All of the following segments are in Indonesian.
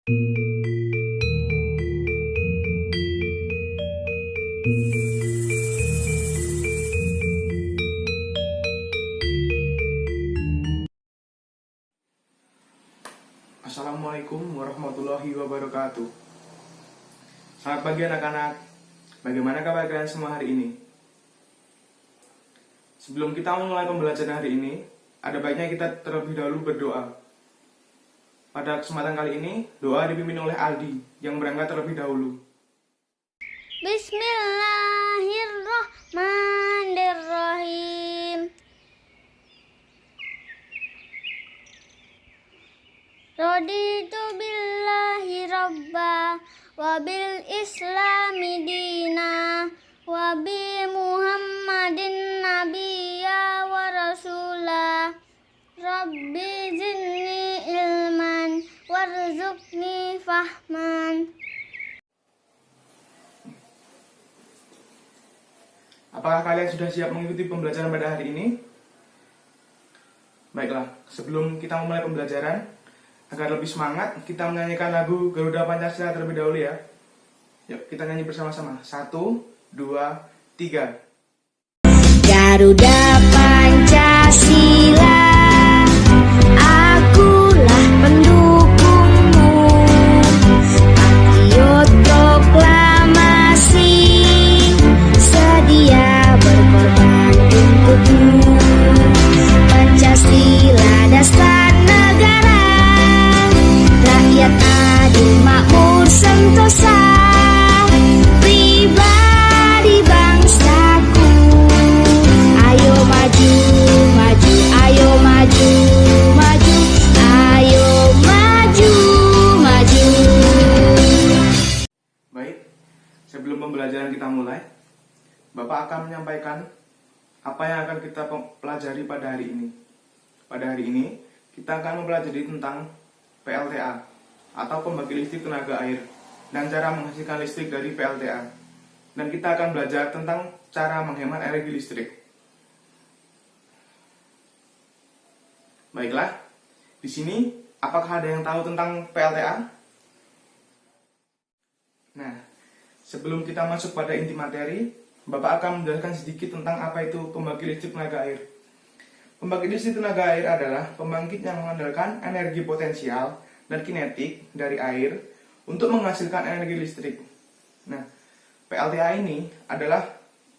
Assalamualaikum warahmatullahi wabarakatuh. Selamat pagi anak-anak. Bagaimana kabar kalian semua hari ini? Sebelum kita memulai pembelajaran hari ini, ada baiknya kita terlebih dahulu berdoa. Pada kesempatan kali ini, doa dipimpin oleh Aldi yang berangkat terlebih dahulu. Bismillahirrahmanirrahim. Raditu billahi rabba wa bil islami dina wa bi muhammadin nabiyya wa rasula. Rabbi zidni ilman warzuqni fahman. Apakah kalian sudah siap mengikuti pembelajaran pada hari ini? Baiklah, sebelum kita memulai pembelajaran, agar lebih semangat, kita menyanyikan lagu Garuda Pancasila terlebih dahulu ya. Yuk, kita nyanyi bersama-sama. 1, 2, 3. Garuda Pancasila, akulah pendukungmu. Patriot proklamasi, sedia berkorban untukmu. Pancasila dasar negara, rakyat adil makmur sentosa, pribadi bangsaku. Ayo maju, maju, ayo maju, maju, ayo maju, maju. Baik, sebelum pembelajaran kita mulai, Bapak akan menyampaikan apa yang akan kita pelajari pada hari ini. Pada hari ini, kita akan mempelajari tentang PLTA atau pembangkit listrik tenaga air dan cara menghasilkan listrik dari PLTA. Dan kita akan belajar tentang cara menghemat energi listrik. Baiklah, di sini apakah ada yang tahu tentang PLTA? Nah, sebelum kita masuk pada inti materi, Bapak akan menjelaskan sedikit tentang apa itu pembangkit listrik tenaga air. Pembangkit listrik tenaga air adalah pembangkit yang mengandalkan energi potensial dan kinetik dari air untuk menghasilkan energi listrik. Nah, PLTA ini adalah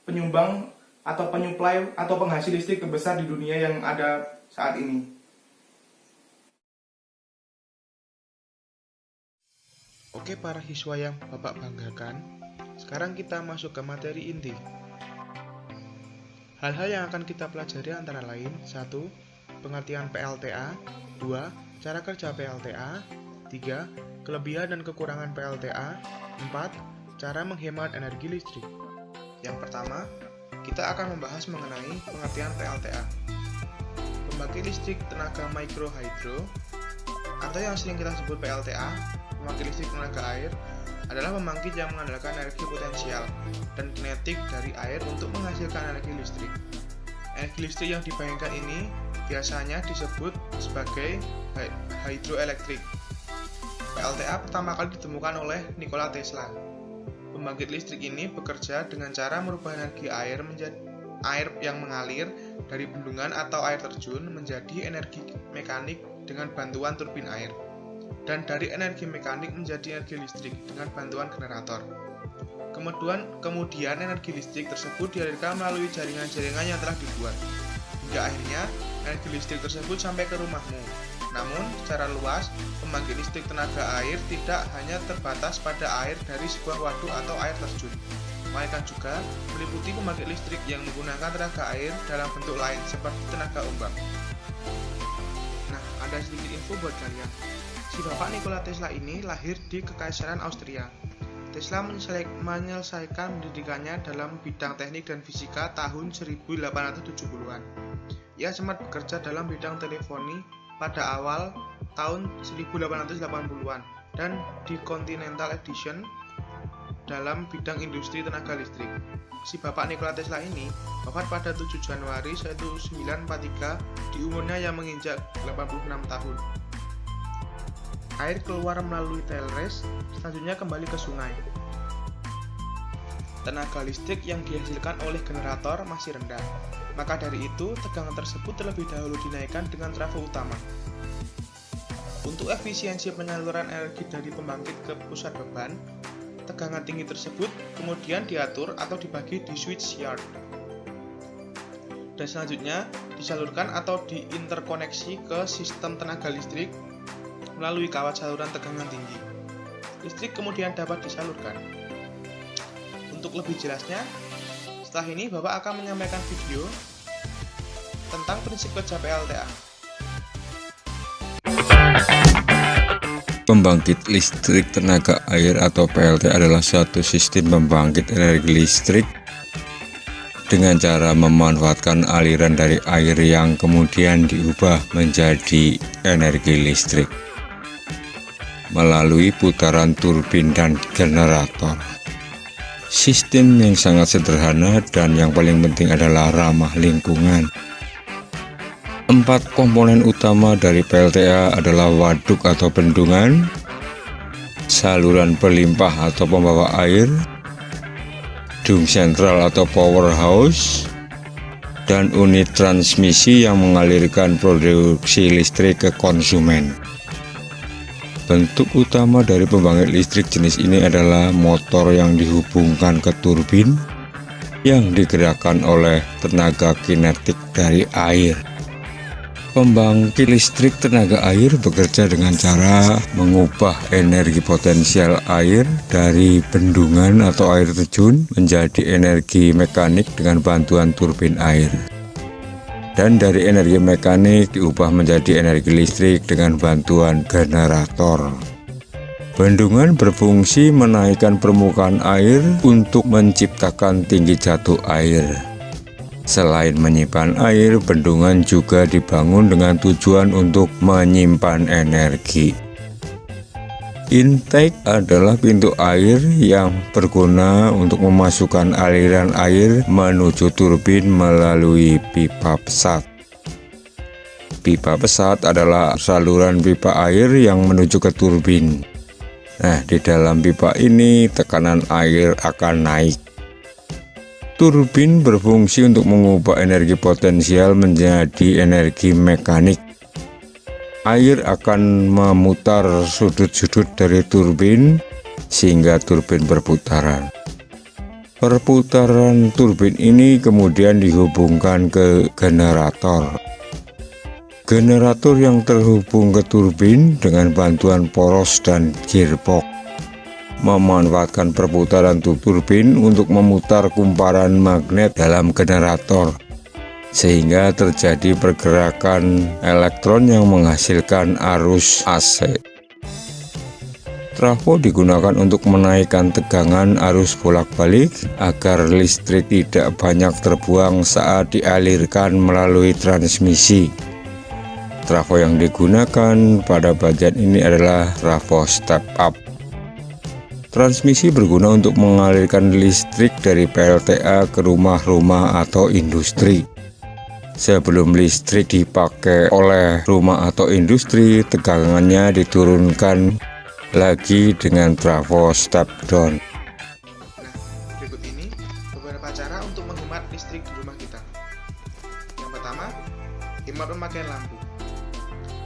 penyumbang atau penyuplai atau penghasil listrik terbesar di dunia yang ada saat ini. Oke para siswa yang Bapak banggakan, sekarang kita masuk ke materi inti. Hal-hal yang akan kita pelajari antara lain: 1. Pengertian PLTA. 2. Cara kerja PLTA. 3. Kelebihan dan kekurangan PLTA. 4. Cara menghemat energi listrik. Yang pertama, kita akan membahas mengenai pengertian PLTA. Pembangkit listrik tenaga mikrohidro atau yang sering kita sebut PLTA, pembangkit listrik tenaga air, adalah pembangkit yang mengandalkan energi potensial dan kinetik dari air untuk menghasilkan energi listrik. Energi listrik yang dibayangkan ini biasanya disebut sebagai hidroelektrik. PLTA pertama kali ditemukan oleh Nikola Tesla. Pembangkit listrik ini bekerja dengan cara merubah energi air menjadi air yang mengalir dari bendungan atau air terjun menjadi energi mekanik dengan bantuan turbin air, dan dari energi mekanik menjadi energi listrik dengan bantuan generator. Kemudian energi listrik tersebut dialirkan melalui jaringan-jaringan yang telah dibuat, hingga akhirnya energi listrik tersebut sampai ke rumahmu. Namun, secara luas, pembangkit listrik tenaga air tidak hanya terbatas pada air dari sebuah waduk atau air terjun, melainkan juga meliputi pembangkit listrik yang menggunakan tenaga air dalam bentuk lain seperti tenaga ombak. Nah, ada sedikit info buat kalian. Si Bapak Nikola Tesla ini lahir di Kekaisaran Austria. Tesla menyelesaikan pendidikannya dalam bidang teknik dan fisika tahun 1870-an. Ia sempat bekerja dalam bidang teleponi pada awal tahun 1880-an dan di Continental Edison dalam bidang industri tenaga listrik. Si Bapak Nikola Tesla ini wafat pada 7 Januari 1943 di umurnya yang menginjak 86 tahun. air keluar melalui tail race, selanjutnya kembali ke sungai. Tenaga listrik yang dihasilkan oleh generator masih rendah, maka dari itu tegangan tersebut terlebih dahulu dinaikkan dengan trafo utama. Untuk efisiensi penyaluran energi dari pembangkit ke pusat beban, tegangan tinggi tersebut kemudian diatur atau dibagi di switch yard, dan selanjutnya disalurkan atau diinterkoneksi ke sistem tenaga listrik melalui kawat saluran tegangan tinggi. Listrik kemudian dapat disalurkan. Untuk lebih jelasnya, setelah ini Bapak akan menyampaikan video tentang prinsip kerja PLTA. Pembangkit listrik tenaga air atau PLTA adalah suatu sistem pembangkit energi listrik dengan cara memanfaatkan aliran dari air yang kemudian diubah menjadi energi listrik melalui putaran turbin dan generator. Sistem yang sangat sederhana dan yang paling penting adalah ramah lingkungan. 4 komponen utama dari PLTA adalah waduk atau bendungan, saluran pelimpah atau pembawa air, dung sentral atau powerhouse, dan unit transmisi yang mengalirkan produksi listrik ke konsumen. Bentuk utama dari pembangkit listrik jenis ini adalah motor yang dihubungkan ke turbin yang digerakkan oleh tenaga kinetik dari air. Pembangkit listrik tenaga air bekerja dengan cara mengubah energi potensial air dari bendungan atau air terjun menjadi energi mekanik dengan bantuan turbin air. Dan dari energi mekanik diubah menjadi energi listrik dengan bantuan generator. Bendungan berfungsi menaikkan permukaan air untuk menciptakan tinggi jatuh air. Selain menyimpan air, bendungan juga dibangun dengan tujuan untuk menyimpan energi. Intake adalah pintu air yang berguna untuk memasukkan aliran air menuju turbin melalui pipa pesat. Pipa pesat adalah saluran pipa air yang menuju ke turbin. Nah, di dalam pipa ini tekanan air akan naik. Turbin berfungsi untuk mengubah energi potensial menjadi energi mekanik. Air akan memutar sudut-sudut dari turbin sehingga turbin berputaran. Perputaran turbin ini kemudian dihubungkan ke generator. Generator yang terhubung ke turbin dengan bantuan poros dan gearbox memanfaatkan perputaran turbin untuk memutar kumparan magnet dalam generator, sehingga terjadi pergerakan elektron yang menghasilkan arus AC. Trafo digunakan untuk menaikkan tegangan arus bolak-balik agar listrik tidak banyak terbuang saat dialirkan melalui transmisi. Trafo yang digunakan pada bagian ini adalah trafo step up. Transmisi berguna untuk mengalirkan listrik dari PLTA ke rumah-rumah atau industri. Sebelum listrik dipakai oleh rumah atau industri, tegangannya diturunkan lagi dengan trafo step down. Nah, berikut ini beberapa cara untuk menghemat listrik di rumah kita. Yang pertama, hemat pemakaian lampu.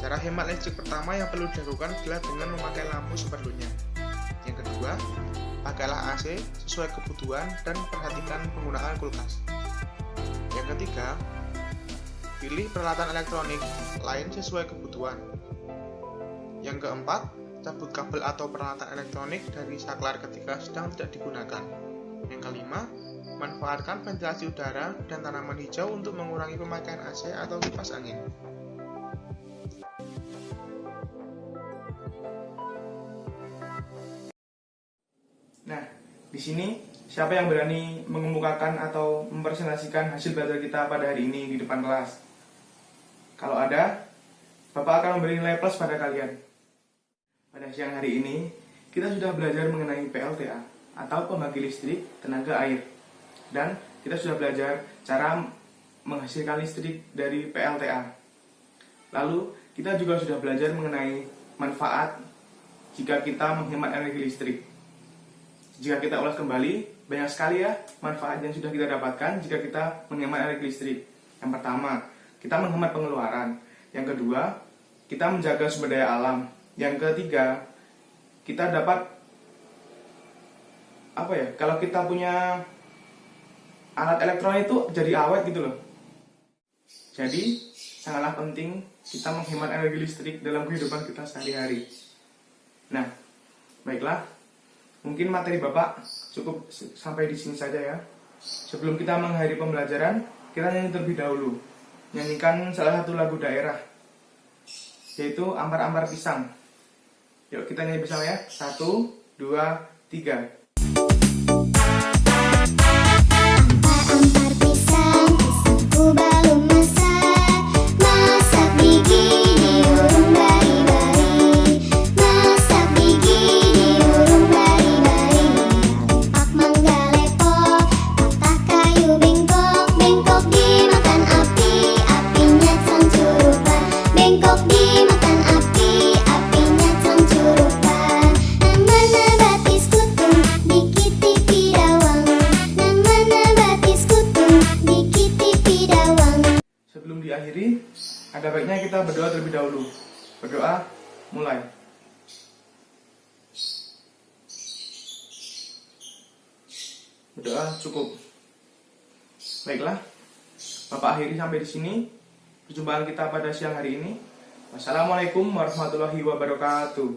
Cara hemat listrik pertama yang perlu dilakukan adalah dengan memakai lampu seperlunya. Yang kedua, pakailah AC sesuai kebutuhan dan perhatikan penggunaan kulkas. Yang ketiga, pilih peralatan elektronik lain sesuai kebutuhan. Yang keempat, cabut kabel atau peralatan elektronik dari saklar ketika sedang tidak digunakan. Yang kelima, manfaatkan ventilasi udara dan tanaman hijau untuk mengurangi pemakaian AC atau kipas angin. Nah, di sini siapa yang berani mengemukakan atau mempresentasikan hasil belajar kita pada hari ini di depan kelas? Kalau ada, Bapak akan memberi nilai plus pada kalian. Pada siang hari ini, kita sudah belajar mengenai PLTA atau pembangkit listrik tenaga air. Dan kita sudah belajar cara menghasilkan listrik dari PLTA. Lalu, kita juga sudah belajar mengenai manfaat jika kita menghemat energi listrik. Jika kita ulas kembali, banyak sekali ya manfaat yang sudah kita dapatkan jika kita menghemat energi listrik. Yang pertama, kita menghemat pengeluaran. Yang kedua, kita menjaga sumber daya alam. Yang ketiga, kita dapat kalau kita punya alat elektronik itu jadi awet gitu loh. Jadi sangatlah penting kita menghemat energi listrik dalam kehidupan kita sehari-hari. Nah, baiklah, mungkin materi Bapak cukup sampai di sini saja ya. Sebelum kita mengakhiri pembelajaran, kita nyanyi terlebih dahulu. Nyanyikan salah satu lagu daerah, yaitu Ampar-Ampar Pisang. Yuk kita nyanyi bersama ya. 1, 2, 3. Ampar-ampar pisang, pisangku belum masak. Masak gigi diurung bari-bari. Masak gigi diurung bari-bari. Lepak mangga lepok, patah kayu bengkok. Bengkok dimakan api, apinya cangcurupan. Bengkok dimakan api, apinya cangcurupan. Nang mana batis kutung, dikitipi dawang. Nang mana batis kutung, dikitipi dawang. Sebelum diakhiri, ada baiknya kita berdoa terlebih dahulu. Berdoa, mulai. Berdoa cukup. Baiklah, Bapak akhiri sampai di sini perjumpaan kita pada siang hari ini. Wassalamualaikum warahmatullahi wabarakatuh.